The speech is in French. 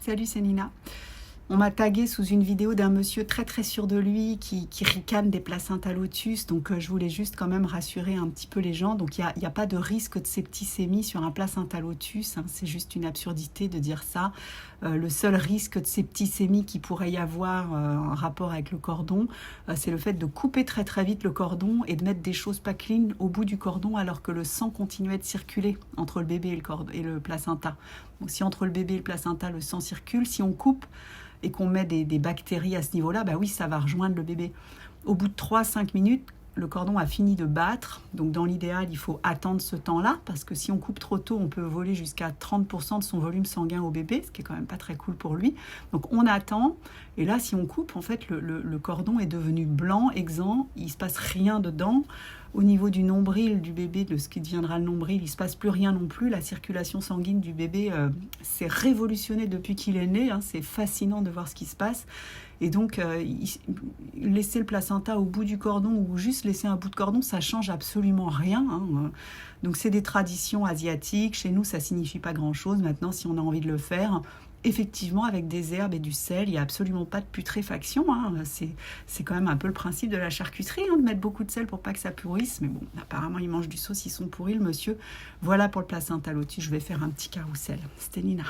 Salut, c'est Nina. On m'a tagué sous une vidéo d'un monsieur très très sûr de lui qui ricane des placentas lotus. Donc je voulais juste quand même rassurer un petit peu les gens. Donc il y a pas de risque de septicémie sur un placenta lotus, hein. C'est juste une absurdité de dire ça. Le seul risque de septicémie qu'il pourrait y avoir en rapport avec le cordon, c'est le fait de couper très très vite le cordon et de mettre des choses pas clean au bout du cordon alors que le sang continuait de circuler entre le bébé et le placenta. Donc si entre le bébé et le placenta le sang circule, si on coupe et qu'on met des bactéries à ce niveau-là, bah oui, ça va rejoindre le bébé. Au bout de 3-5 minutes, le cordon a fini de battre. Donc dans l'idéal, il faut attendre ce temps-là, parce que si on coupe trop tôt, on peut voler jusqu'à 30% de son volume sanguin au bébé, ce qui est quand même pas très cool pour lui. Donc on attend, et là, si on coupe, en fait, le cordon est devenu blanc, exempt, il se passe rien dedans. Au niveau du nombril du bébé, de ce qui deviendra le nombril, il ne se passe plus rien non plus. La circulation sanguine du bébé s'est révolutionnée depuis qu'il est né, hein. C'est fascinant de voir ce qui se passe. Et donc, laisser le placenta au bout du cordon ou juste laisser un bout de cordon, ça change absolument rien, hein. Donc, c'est des traditions asiatiques. Chez nous, ça signifie pas grand-chose. Maintenant, si on a envie de le faire, effectivement, avec des herbes et du sel, il n'y a absolument pas de putréfaction, hein. C'est quand même un peu le principe de la charcuterie, hein, de mettre beaucoup de sel pour pas que ça pourrisse. Mais bon, apparemment, il mange du saucisson pourri, le monsieur. Voilà pour le placenta lotus. Je vais faire un petit carrousel. C'était Nina.